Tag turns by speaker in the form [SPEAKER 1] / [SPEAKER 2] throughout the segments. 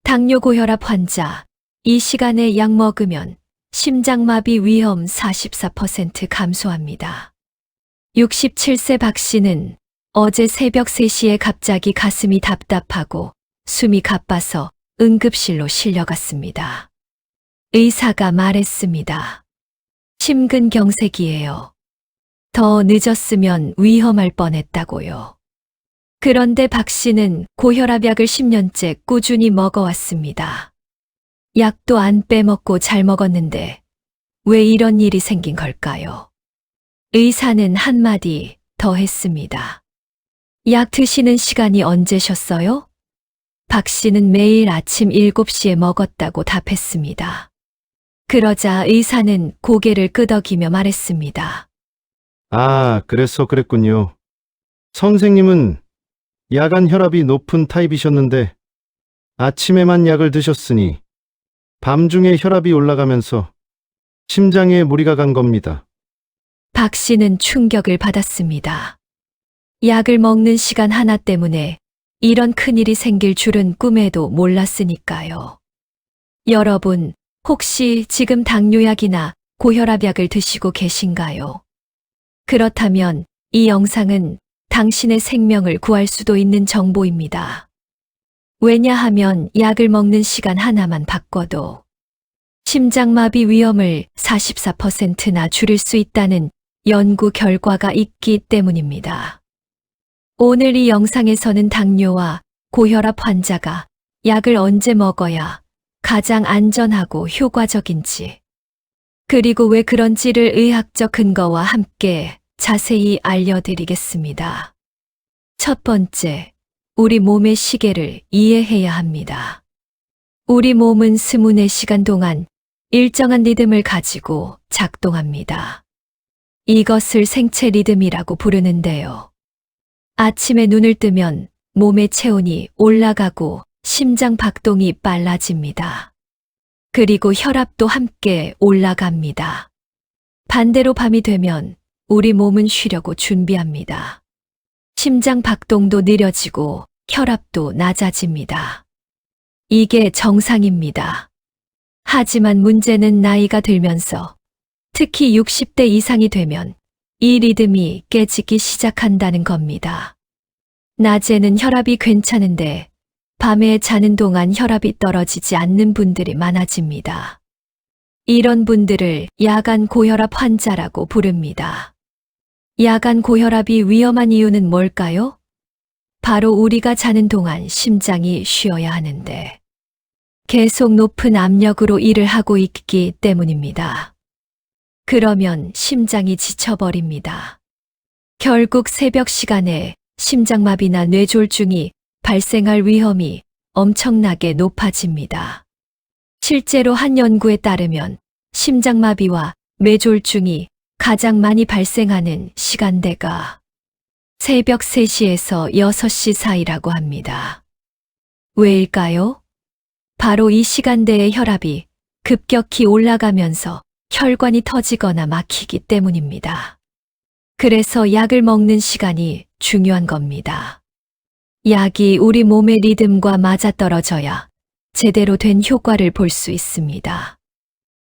[SPEAKER 1] 당뇨 고혈압 환자, 이 시간에 약 먹으면 심장마비 위험 44% 감소합니다. 67세 박 씨는 어제 새벽 3시에 갑자기 가슴이 답답하고 숨이 가빠서 응급실로 실려갔습니다. 의사가 말했습니다. 심근경색이에요. 더 늦었으면 위험할 뻔했다고요. 그런데 박 씨는 고혈압약을 10년째 꾸준히 먹어왔습니다. 약도 안 빼먹고 잘 먹었는데 왜 이런 일이 생긴 걸까요? 의사는 한마디 더 했습니다. 약 드시는 시간이 언제셨어요? 박 씨는 매일 아침 7시에 먹었다고 답했습니다. 그러자 의사는 고개를 끄덕이며 말했습니다.
[SPEAKER 2] 아, 그래서 그랬군요. 선생님은 야간 혈압이 높은 타입이셨는데 아침에만 약을 드셨으니 밤중에 혈압이 올라가면서 심장에 무리가 간 겁니다.
[SPEAKER 1] 박 씨는 충격을 받았습니다. 약을 먹는 시간 하나 때문에 이런 큰일이 생길 줄은 꿈에도 몰랐으니까요. 여러분, 혹시 지금 당뇨약이나 고혈압약을 드시고 계신가요? 그렇다면 이 영상은 당신의 생명을 구할 수도 있는 정보입니다. 왜냐하면 약을 먹는 시간 하나만 바꿔도 심장마비 위험을 44%나 줄일 수 있다는 연구 결과가 있기 때문입니다. 오늘 이 영상에서는 당뇨와 고혈압 환자가 약을 언제 먹어야 가장 안전하고 효과적인지, 그리고 왜 그런지를 의학적 근거와 함께 자세히 알려드리겠습니다. 첫 번째, 우리 몸의 시계를 이해해야 합니다. 우리 몸은 24시간 동안 일정한 리듬을 가지고 작동합니다. 이것을 생체 리듬이라고 부르는데요. 아침에 눈을 뜨면 몸의 체온이 올라가고 심장 박동이 빨라집니다. 그리고 혈압도 함께 올라갑니다. 반대로 밤이 되면 우리 몸은 쉬려고 준비합니다. 심장 박동도 느려지고 혈압도 낮아집니다. 이게 정상입니다. 하지만 문제는 나이가 들면서, 특히 60대 이상이 되면 이 리듬이 깨지기 시작한다는 겁니다. 낮에는 혈압이 괜찮은데 밤에 자는 동안 혈압이 떨어지지 않는 분들이 많아집니다. 이런 분들을 야간 고혈압 환자라고 부릅니다. 야간 고혈압이 위험한 이유는 뭘까요? 바로 우리가 자는 동안 심장이 쉬어야 하는데 계속 높은 압력으로 일을 하고 있기 때문입니다. 그러면 심장이 지쳐버립니다. 결국 새벽 시간에 심장마비나 뇌졸중이 발생할 위험이 엄청나게 높아집니다. 실제로 한 연구에 따르면 심장마비와 뇌졸중이 가장 많이 발생하는 시간대가 새벽 3시에서 6시 사이라고 합니다. 왜일까요? 바로 이 시간대의 혈압이 급격히 올라가면서 혈관이 터지거나 막히기 때문입니다. 그래서 약을 먹는 시간이 중요한 겁니다. 약이 우리 몸의 리듬과 맞아떨어져야 제대로 된 효과를 볼 수 있습니다.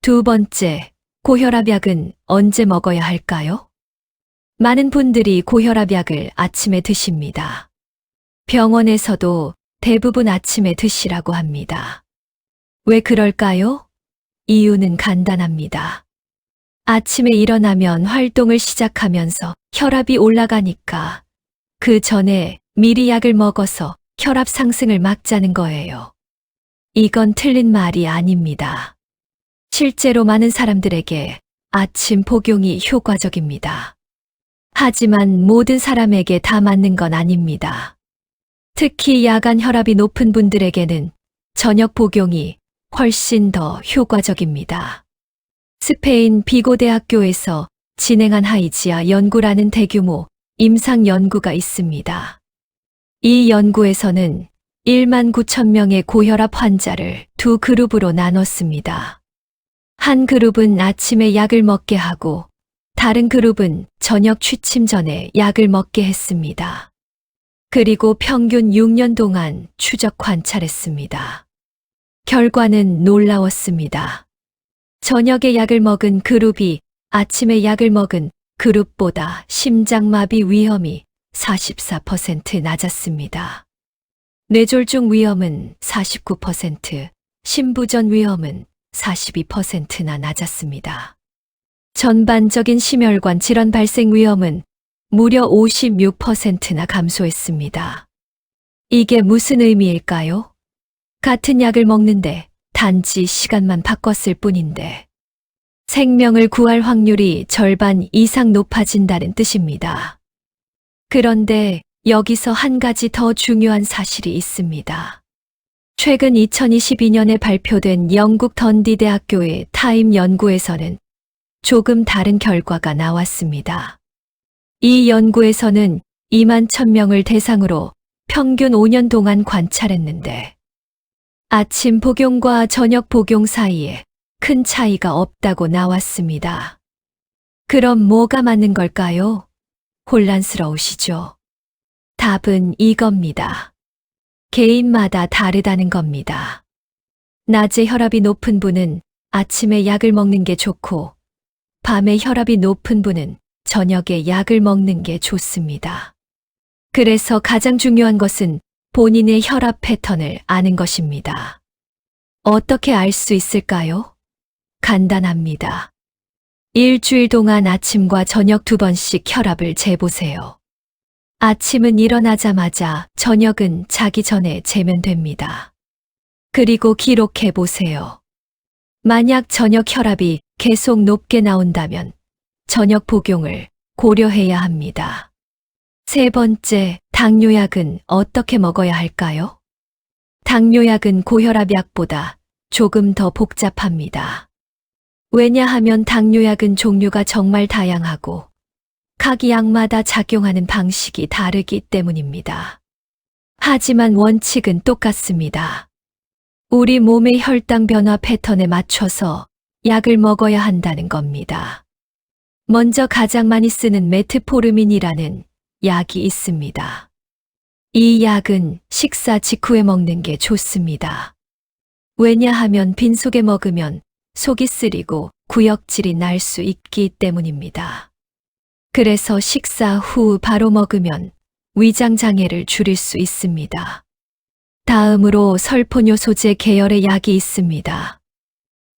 [SPEAKER 1] 두 번째, 고혈압약은 언제 먹어야 할까요? 많은 분들이 고혈압약을 아침에 드십니다. 병원에서도 대부분 아침에 드시라고 합니다. 왜 그럴까요? 이유는 간단합니다. 아침에 일어나면 활동을 시작하면서 혈압이 올라가니까 그 전에 미리 약을 먹어서 혈압 상승을 막자는 거예요. 이건 틀린 말이 아닙니다. 실제로 많은 사람들에게 아침 복용이 효과적입니다. 하지만 모든 사람에게 다 맞는 건 아닙니다. 특히 야간 혈압이 높은 분들에게는 저녁 복용이 훨씬 더 효과적입니다. 스페인 비고대학교에서 진행한 하이지아 연구라는 대규모 임상 연구가 있습니다. 이 연구에서는 1만 9천 명의 고혈압 환자를 두 그룹으로 나눴습니다. 한 그룹은 아침에 약을 먹게 하고 다른 그룹은 저녁 취침 전에 약을 먹게 했습니다. 그리고 평균 6년 동안 추적 관찰했습니다. 결과는 놀라웠습니다. 저녁에 약을 먹은 그룹이 아침에 약을 먹은 그룹보다 심장마비 위험이 44% 낮았습니다. 뇌졸중 위험은 49%, 심부전 위험은 42%나 낮았습니다. 전반적인 심혈관 질환 발생 위험은 무려 56%나 감소했습니다. 이게 무슨 의미일까요? 같은 약을 먹는데 단지 시간만 바꿨을 뿐인데 생명을 구할 확률이 절반 이상 높아진다는 뜻입니다. 그런데 여기서 한 가지 더 중요한 사실이 있습니다. 최근 2022년에 발표된 영국 던디 대학교의 타임 연구에서는 조금 다른 결과가 나왔습니다. 이 연구에서는 2만 1000명을 대상으로 평균 5년 동안 관찰했는데 아침 복용과 저녁 복용 사이에 큰 차이가 없다고 나왔습니다. 그럼 뭐가 맞는 걸까요? 혼란스러우시죠? 답은 이겁니다. 개인마다 다르다는 겁니다. 낮에 혈압이 높은 분은 아침에 약을 먹는 게 좋고, 밤에 혈압이 높은 분은 저녁에 약을 먹는 게 좋습니다. 그래서 가장 중요한 것은 본인의 혈압 패턴을 아는 것입니다. 어떻게 알 수 있을까요? 간단합니다. 일주일 동안 아침과 저녁 2번씩 혈압을 재보세요. 아침은 일어나자마자, 저녁은 자기 전에 재면 됩니다. 그리고 기록해 보세요. 만약 저녁 혈압이 계속 높게 나온다면 저녁 복용을 고려해야 합니다. 세 번째, 당뇨약은 어떻게 먹어야 할까요? 당뇨약은 고혈압 약보다 조금 더 복잡합니다. 왜냐하면 당뇨약은 종류가 정말 다양하고 각 약마다 작용하는 방식이 다르기 때문입니다. 하지만 원칙은 똑같습니다. 우리 몸의 혈당 변화 패턴에 맞춰서 약을 먹어야 한다는 겁니다. 먼저 가장 많이 쓰는 메트포르민이라는 약이 있습니다. 이 약은 식사 직후에 먹는 게 좋습니다. 왜냐하면 빈속에 먹으면 속이 쓰리고 구역질이 날 수 있기 때문입니다. 그래서 식사 후 바로 먹으면 위장 장애를 줄일 수 있습니다. 다음으로 설포뇨 소제 계열의 약이 있습니다.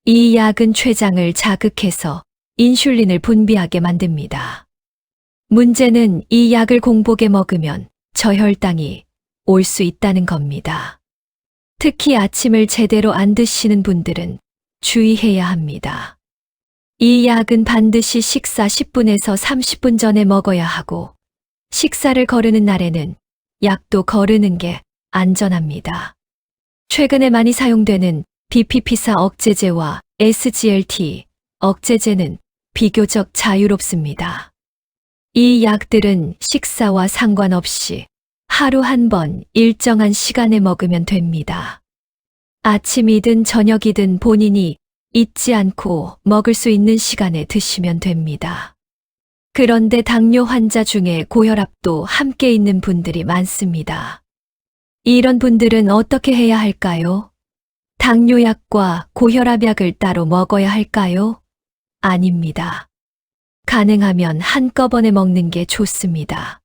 [SPEAKER 1] 이 약은 췌장을 자극해서 인슐린을 분비하게 만듭니다. 문제는 이 약을 공복에 먹으면 저혈당이 올 수 있다는 겁니다. 특히 아침을 제대로 안 드시는 분들은 주의해야 합니다. 이 약은 반드시 식사 10분에서 30분 전에 먹어야 하고, 식사를 거르는 날에는 약도 거르는 게 안전합니다. 최근에 많이 사용되는 DPP4 억제제와 SGLT 억제제는 비교적 자유롭습니다. 이 약들은 식사와 상관없이 하루 한 번 일정한 시간에 먹으면 됩니다. 아침이든 저녁이든 본인이 잊지 않고 먹을 수 있는 시간에 드시면 됩니다. 그런데 당뇨 환자 중에 고혈압도 함께 있는 분들이 많습니다. 이런 분들은 어떻게 해야 할까요? 당뇨약과 고혈압약을 따로 먹어야 할까요? 아닙니다. 가능하면 한꺼번에 먹는 게 좋습니다.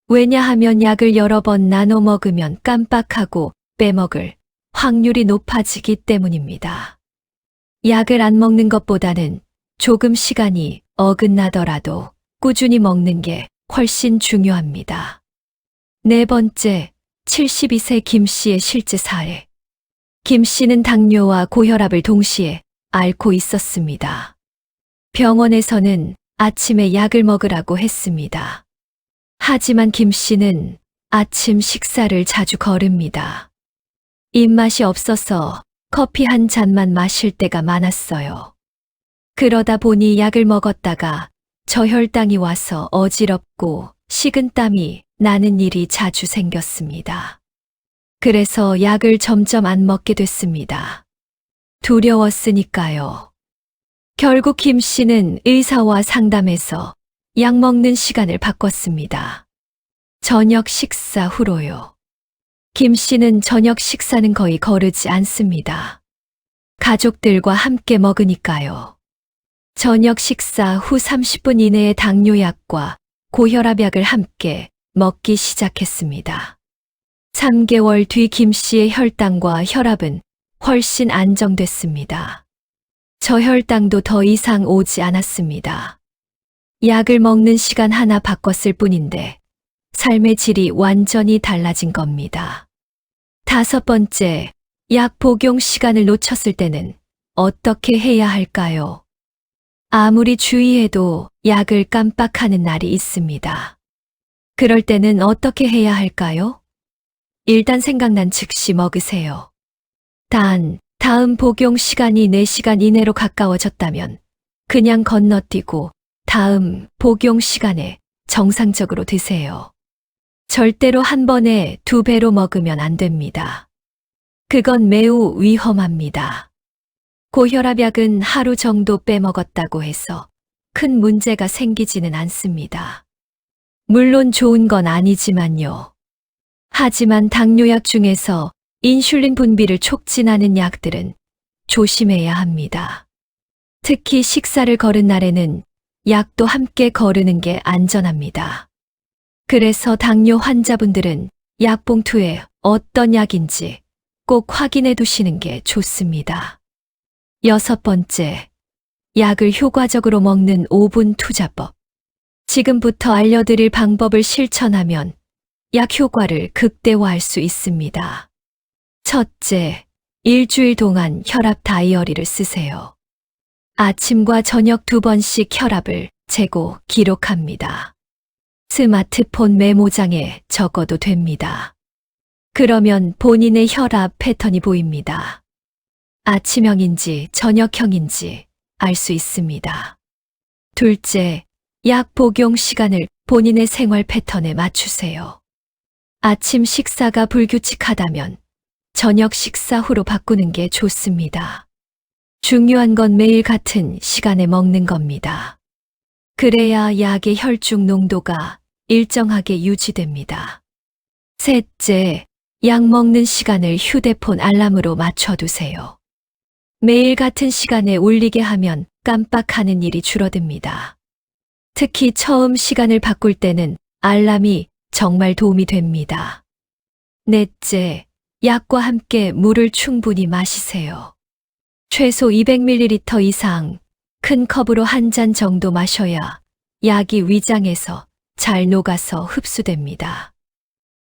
[SPEAKER 1] 왜냐하면 약을 여러 번 나눠 먹으면 깜빡하고 빼먹을 확률이 높아지기 때문입니다. 약을 안 먹는 것보다는 조금 시간이 어긋나더라도 꾸준히 먹는 게 훨씬 중요합니다. 네 번째, 72세 김 씨의 실제 사례. 김 씨는 당뇨와 고혈압을 동시에 앓고 있었습니다. 병원에서는 아침에 약을 먹으라고 했습니다. 하지만 김 씨는 아침 식사를 자주 거릅니다. 입맛이 없어서 커피 한 잔만 마실 때가 많았어요. 그러다 보니 약을 먹었다가 저혈당이 와서 어지럽고 식은땀이 나는 일이 자주 생겼습니다. 그래서 약을 점점 안 먹게 됐습니다. 두려웠으니까요. 결국 김 씨는 의사와 상담해서 약 먹는 시간을 바꿨습니다. 저녁 식사 후로요. 김 씨는 저녁 식사는 거의 거르지 않습니다. 가족들과 함께 먹으니까요. 저녁 식사 후 30분 이내에 당뇨약과 고혈압약을 함께 먹기 시작했습니다. 3개월 뒤 김 씨의 혈당과 혈압은 훨씬 안정됐습니다. 저혈당도 더 이상 오지 않았습니다. 약을 먹는 시간 하나 바꿨을 뿐인데 삶의 질이 완전히 달라진 겁니다. 5번째, 약 복용 시간을 놓쳤을 때는 어떻게 해야 할까요? 아무리 주의해도 약을 깜빡하는 날이 있습니다. 그럴 때는 어떻게 해야 할까요? 일단 생각난 즉시 먹으세요. 단, 다음 복용 시간이 4시간 이내로 가까워졌다면 그냥 건너뛰고 다음 복용 시간에 정상적으로 드세요. 절대로 한 번에 2배로 먹으면 안 됩니다. 그건 매우 위험합니다. 고혈압약은 하루 정도 빼먹었다고 해서 큰 문제가 생기지는 않습니다. 물론 좋은 건 아니지만요. 하지만 당뇨약 중에서 인슐린 분비를 촉진하는 약들은 조심해야 합니다. 특히 식사를 거른 날에는 약도 함께 거르는 게 안전합니다. 그래서 당뇨 환자분들은 약 봉투에 어떤 약인지 꼭 확인해 두시는 게 좋습니다. 6번째, 약을 효과적으로 먹는 5분 투자법. 지금부터 알려드릴 방법을 실천하면 약 효과를 극대화할 수 있습니다. 첫째, 일주일 동안 혈압 다이어리를 쓰세요. 아침과 저녁 2번씩 혈압을 재고 기록합니다. 스마트폰 메모장에 적어도 됩니다. 그러면 본인의 혈압 패턴이 보입니다. 아침형인지 저녁형인지 알 수 있습니다. 둘째, 약 복용 시간을 본인의 생활 패턴에 맞추세요. 아침 식사가 불규칙하다면 저녁 식사 후로 바꾸는 게 좋습니다. 중요한 건 매일 같은 시간에 먹는 겁니다. 그래야 약의 혈중 농도가 일정하게 유지됩니다. 셋째, 약 먹는 시간을 휴대폰 알람으로 맞춰두세요. 매일 같은 시간에 울리게 하면 깜빡하는 일이 줄어듭니다. 특히 처음 시간을 바꿀 때는 알람이 정말 도움이 됩니다. 넷째, 약과 함께 물을 충분히 마시세요. 최소 200ml 이상 큰 컵으로 한 잔 정도 마셔야 약이 위장에서 잘 녹아서 흡수됩니다.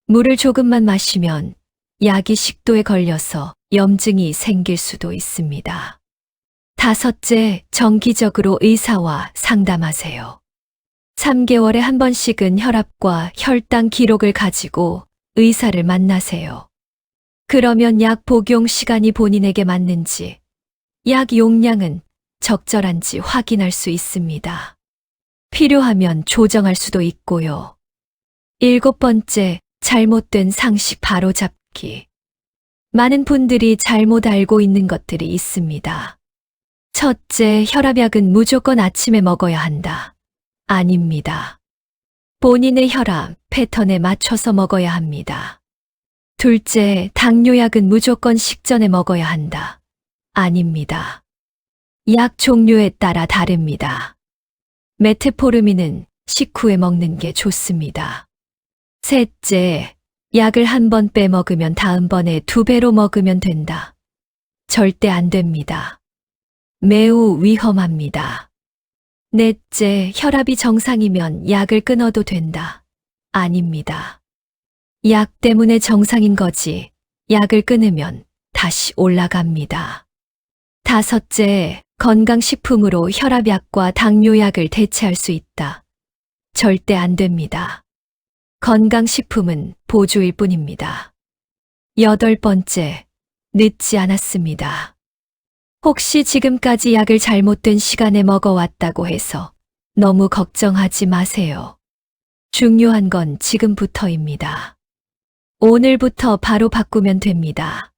[SPEAKER 1] 물을 조금만 마시면 약이 식도에 걸려서 염증이 생길 수도 있습니다. 5째, 정기적으로 의사와 상담하세요. 3개월에 한 번씩은 혈압과 혈당 기록을 가지고 의사를 만나세요. 그러면 약 복용 시간이 본인에게 맞는지, 약 용량은 적절한지 확인할 수 있습니다. 필요하면 조정할 수도 있고요. 7번째, 잘못된 상식 바로잡기. 많은 분들이 잘못 알고 있는 것들이 있습니다. 첫째, 혈압약은 무조건 아침에 먹어야 한다. 아닙니다. 본인의 혈압 패턴에 맞춰서 먹어야 합니다. 둘째, 당뇨약은 무조건 식전에 먹어야 한다. 아닙니다. 약 종류에 따라 다릅니다. 메트포르민은 식후에 먹는 게 좋습니다. 셋째, 약을 한 번 빼먹으면 다음번에 2배로 먹으면 된다. 절대 안 됩니다. 매우 위험합니다. 넷째, 혈압이 정상이면 약을 끊어도 된다. 아닙니다. 약 때문에 정상인 거지, 약을 끊으면 다시 올라갑니다. 5째, 건강식품으로 혈압약과 당뇨약을 대체할 수 있다. 절대 안 됩니다. 건강식품은 보조일 뿐입니다. 8번째, 늦지 않았습니다. 혹시 지금까지 약을 잘못된 시간에 먹어왔다고 해서 너무 걱정하지 마세요. 중요한 건 지금부터입니다. 오늘부터 바로 바꾸면 됩니다.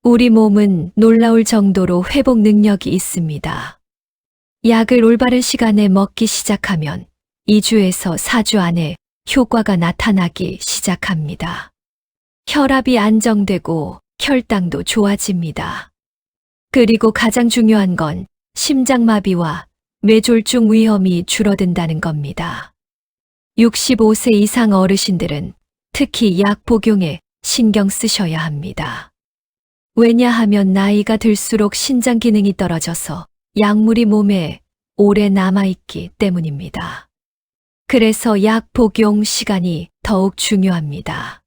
[SPEAKER 1] 우리 몸은 놀라울 정도로 회복 능력이 있습니다. 약을 올바른 시간에 먹기 시작하면 2주에서 4주 안에 효과가 나타나기 시작합니다. 혈압이 안정되고 혈당도 좋아집니다. 그리고 가장 중요한 건 심장마비와 뇌졸중 위험이 줄어든다는 겁니다. 65세 이상 어르신들은 특히 약 복용에 신경 쓰셔야 합니다. 왜냐하면 나이가 들수록 신장 기능이 떨어져서 약물이 몸에 오래 남아있기 때문입니다. 그래서 약 복용 시간이 더욱 중요합니다.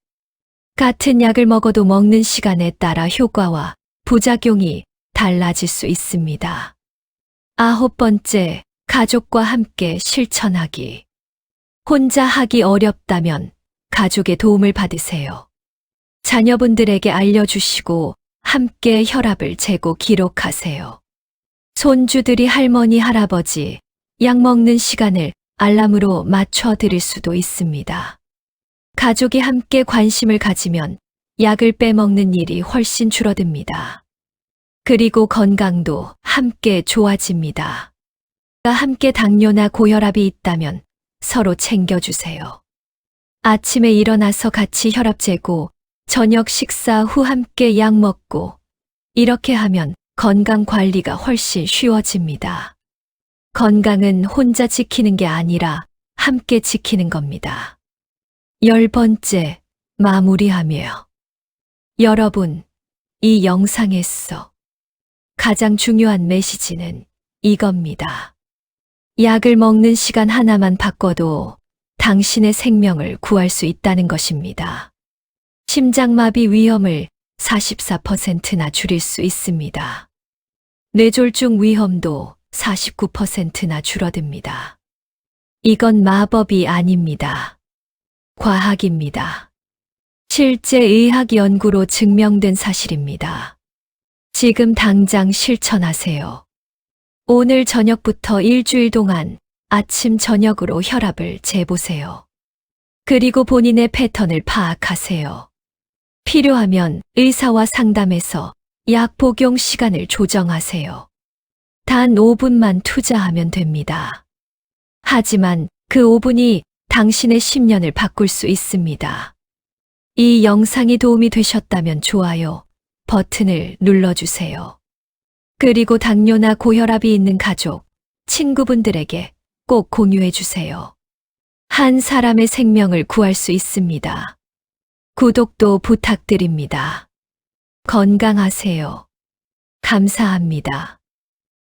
[SPEAKER 1] 같은 약을 먹어도 먹는 시간에 따라 효과와 부작용이 달라질 수 있습니다. 9번째, 가족과 함께 실천하기. 혼자 하기 어렵다면 가족의 도움을 받으세요. 자녀분들에게 알려주시고 함께 혈압을 재고 기록하세요. 손주들이 할머니, 할아버지, 약 먹는 시간을 알람으로 맞춰 드릴 수도 있습니다. 가족이 함께 관심을 가지면 약을 빼먹는 일이 훨씬 줄어듭니다. 그리고 건강도 함께 좋아집니다. 함께 당뇨나 고혈압이 있다면 서로 챙겨주세요. 아침에 일어나서 같이 혈압 재고 저녁 식사 후 함께 약 먹고 이렇게 하면 건강 관리가 훨씬 쉬워집니다. 건강은 혼자 지키는 게 아니라 함께 지키는 겁니다. 10번째, 마무리하며. 여러분, 이 영상에서 가장 중요한 메시지는 이겁니다. 약을 먹는 시간 하나만 바꿔도 당신의 생명을 구할 수 있다는 것입니다. 심장마비 위험을 44%나 줄일 수 있습니다. 뇌졸중 위험도 49%나 줄어듭니다. 이건 마법이 아닙니다. 과학입니다. 실제 의학 연구로 증명된 사실입니다. 지금 당장 실천하세요. 오늘 저녁부터 일주일 동안 아침 저녁으로 혈압을 재보세요. 그리고 본인의 패턴을 파악하세요. 필요하면 의사와 상담해서 약 복용 시간을 조정하세요. 단 5분만 투자하면 됩니다. 하지만 그 5분이 당신의 10년을 바꿀 수 있습니다. 이 영상이 도움이 되셨다면 좋아요 버튼을 눌러주세요. 그리고 당뇨나 고혈압이 있는 가족, 친구분들에게 꼭 공유해 주세요. 한 사람의 생명을 구할 수 있습니다. 구독도 부탁드립니다. 건강하세요. 감사합니다.